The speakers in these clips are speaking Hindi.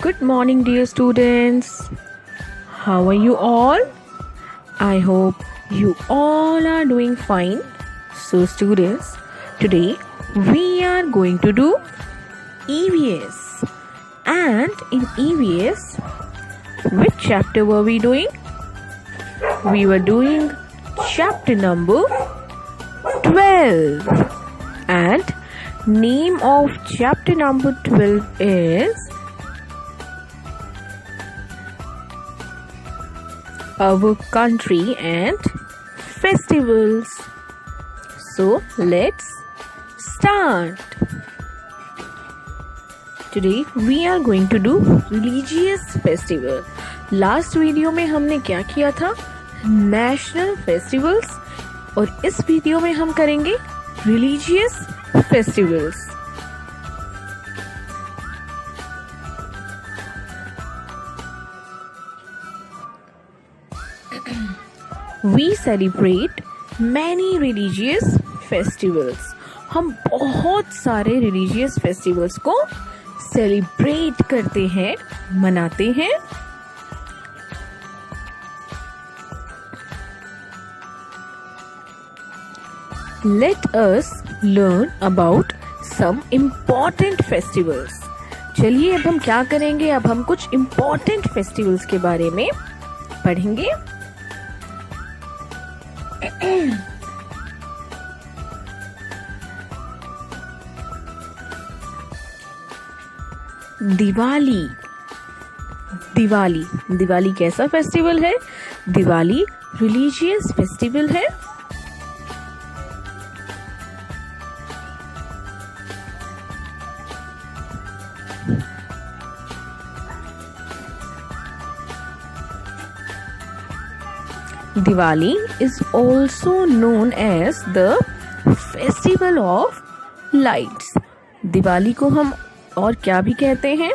Good morning, dear students. How are you all? I hope you all are doing fine. So, students, today we are going to do EVS. And in EVS, which chapter were we doing? We were doing chapter number 12. And name of chapter number 12 is Our Country and Festivals. So let's start. Today we are going to do religious festival. Last video में हमने क्या किया था? नेशनल फेस्टिवल्स, और इस वीडियो में हम करेंगे religious festivals. We celebrate many religious festivals. हम बहुत सारे religious festivals को celebrate करते हैं, मनाते हैं. Let us learn about some important festivals. चलिए अब हम क्या करेंगे? अब हम कुछ important festivals के बारे में पढ़ेंगे. दिवाली. दिवाली कैसा फेस्टिवल है? दिवाली रिलीजियस फेस्टिवल है. Diwali is also known as the Festival of Lights. Diwali को हम और क्या भी कहते हैं?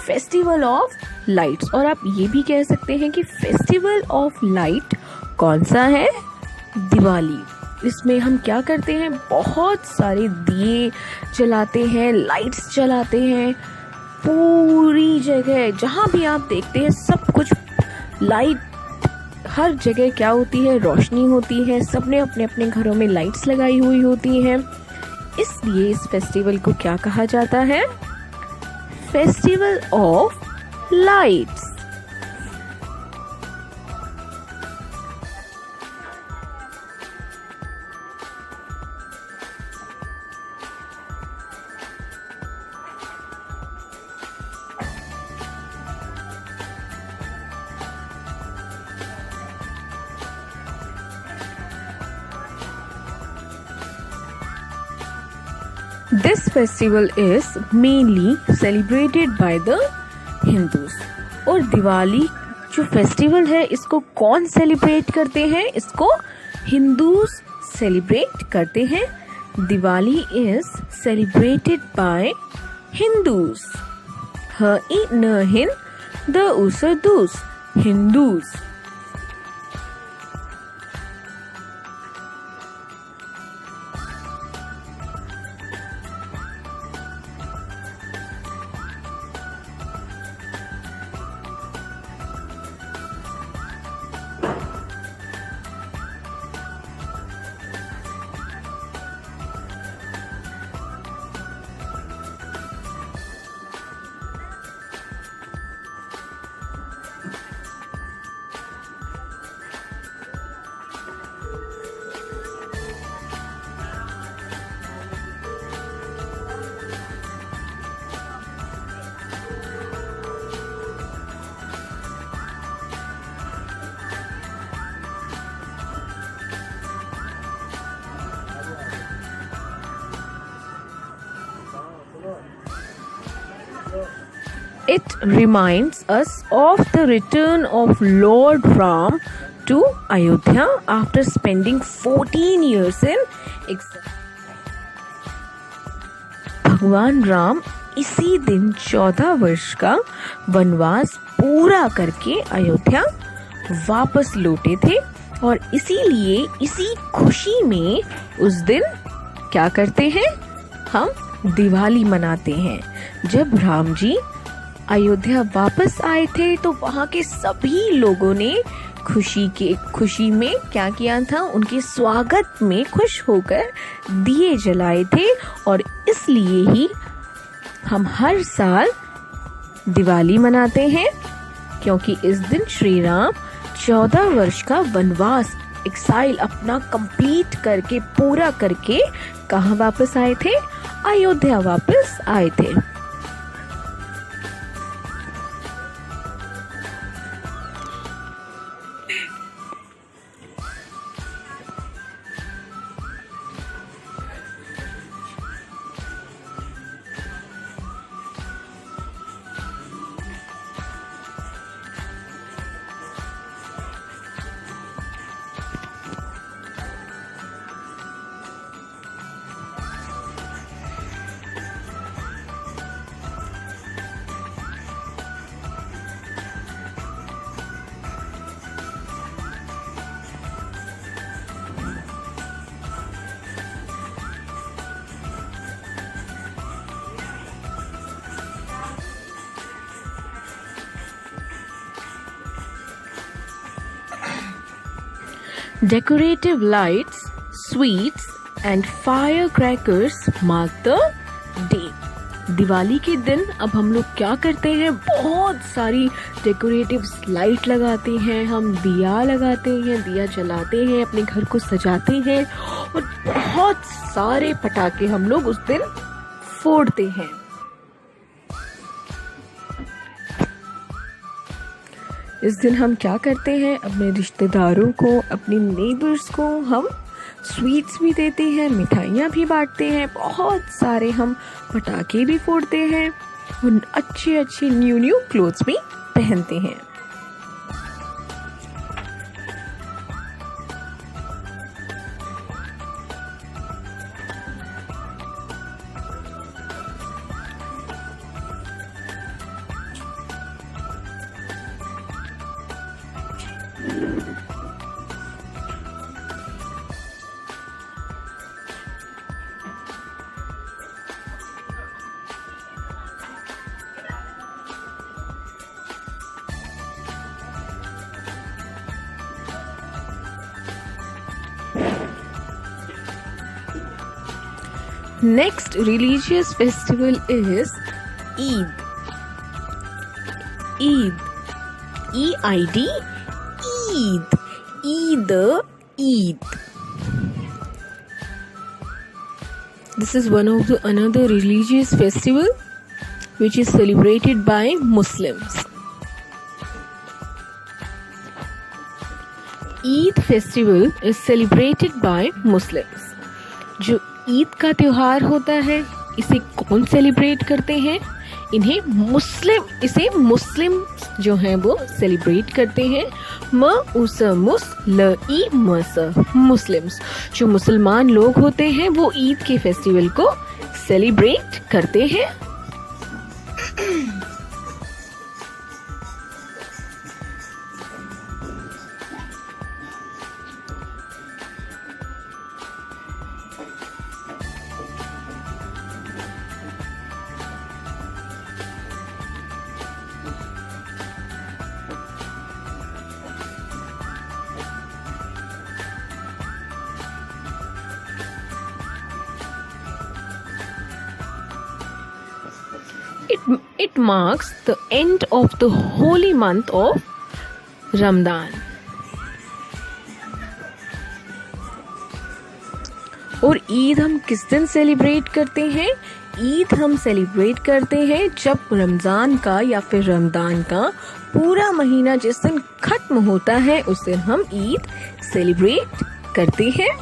Festival of lights. और आप ये भी कह सकते हैं कि फेस्टिवल ऑफ लाइट कौन सा है? दिवाली. इसमें हम क्या करते हैं? बहुत सारे दिए जलाते हैं, लाइट्स जलाते हैं. पूरी जगह जहाँ भी आप देखते हैं सब कुछ लाइट, हर जगह क्या होती है? रोशनी होती है. सबने अपने अपने घरों में लाइट्स लगाई हुई होती हैं. इसलिए इस फेस्टिवल को क्या कहा जाता है? Festival of lights. This festival is mainly celebrated by the Hindus. और दिवाली जो फेस्टिवल है इसको कौन सेलिब्रेट करते हैं? इसको हिंदूज सेलिब्रेट करते हैं. Diwali is celebrated by Hindus. ह इ न हिन द उस दूस. Hindus. It reminds us of the return of Lord Ram to Ayodhya after spending 14 years in exile. भगवान राम इसी दिन 14 वर्ष का वनवास पूरा करके अयोध्या वापस लौटे थे. और इसीलिए इसी खुशी में उस दिन क्या करते हैं? हम दिवाली मनाते हैं, जब राम जी अयोध्या वापस आए थे तो वहाँ के सभी लोगों ने खुशी में क्या किया था, उनके स्वागत में खुश होकर दिए जलाए थे। और इसलिए ही हम हर साल दिवाली मनाते हैं, क्योंकि इस दिन श्री राम 14 वर्ष का वनवास, एक्साइल अपना कंप्लीट करके, पूरा करके कहाँ वापस आए थे? अयोध्या वापस आए थे। Decorative lights, sweets and firecrackers mark the day. Diwali के दिन अब हम लोग क्या करते हैं, बहुत सारी डेकोरेटिव लाइट लगाते हैं, हम दिया लगाते हैं, दिया जलाते हैं, अपने घर को सजाते हैं और बहुत सारे पटाखे हम लोग उस दिन फोड़ते हैं। इस दिन हम क्या करते हैं, अपने रिश्तेदारों को, अपने नेबर्स को हम स्वीट्स भी देते हैं, मिठाइयाँ भी बांटते हैं, बहुत सारे हम पटाखे भी फोड़ते हैं और अच्छे अच्छे न्यू क्लोथ्स भी पहनते हैं। Next religious festival is Eid. Eid. E-I-D. Eid. Eid. This is one of the another religious festival which is celebrated by Muslims. Eid festival is celebrated by Muslims. जो ईद का त्योहार होता है, इसे कौन सेलिब्रेट करते हैं? इसे मुस्लिम जो हैं वो सेलिब्रेट करते हैं। मुस्लिम्स, जो मुसलमान लोग होते हैं वो ईद के फेस्टिवल को सेलिब्रेट करते हैं। It marks the end of the holy month of Ramadan. और ईद हम किस दिन सेलिब्रेट करते हैं? ईद हम सेलिब्रेट करते हैं जब रमज़ान का या फिर रमज़ान का पूरा महीना जिस दिन खत्म होता है, उस दिन हम ईद सेलिब्रेट करते हैं।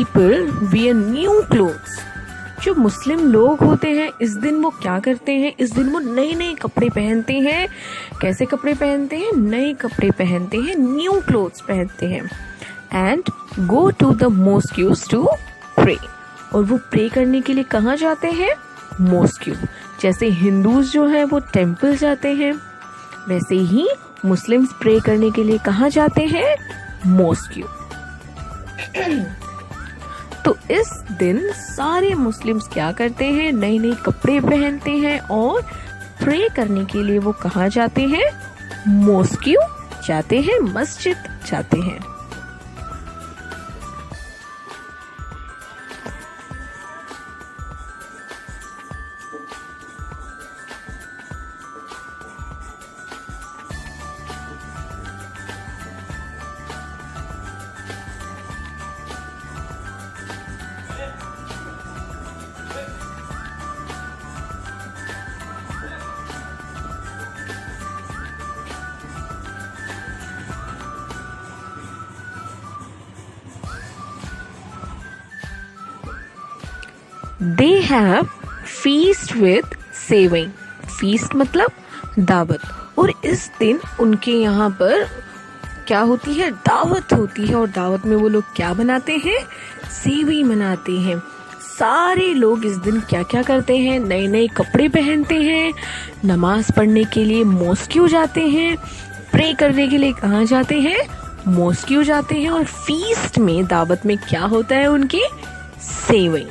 people wear new clothes. जो मुस्लिम लोग होते हैं इस दिन वो क्या करते हैं, इस दिन वो नए नए कपड़े पहनते हैं. कैसे कपड़े पहनते हैं? नए कपड़े पहनते हैं, न्यू क्लोथ्स पहनते हैं. And go to the mosques to pray. और वो प्रे करने के लिए कहाँ जाते हैं? मॉस्क्यू. जैसे हिंदूज जो हैं वो टेम्पल जाते हैं, वैसे ही मुस्लिम्स प्रे करने के लिए कहाँ जाते हैं? मॉस्क्यू. तो इस दिन सारे मुस्लिम्स क्या करते हैं? नए नए कपड़े पहनते हैं और प्रे करने के लिए वो कहाँ जाते हैं? मॉस्क्यू जाते हैं, मस्जिद जाते हैं. They have feast with saving. Feast मतलब दावत. और इस दिन उनके यहाँ पर क्या होती है? दावत होती है. और दावत में वो लोग क्या बनाते हैं? सेवई बनाते हैं. सारे लोग इस दिन क्या क्या करते हैं? नए नए कपड़े पहनते हैं, नमाज पढ़ने के लिए मॉस्क्यू जाते हैं, प्रे करने के लिए कहाँ जाते हैं? मॉस्क्यू जाते हैं. और फीस्ट में, दावत में क्या होता है उनकी? सेवई.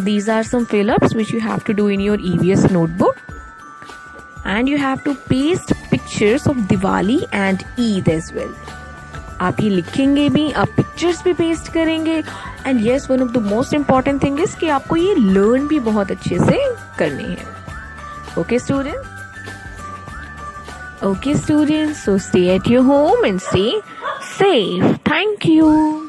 These are some fill-ups which you have to do in your EVS notebook, and you have to paste pictures of Diwali and Eid as well. आप ये लिखेंगे भी, आप पिक्चर्स भी पेस्ट करेंगे. And yes, one of the most important thing is कि आपको ये लर्न भी बहुत अच्छे से करने हैं. Okay students? Okay students, so stay at your home and stay safe. Thank you.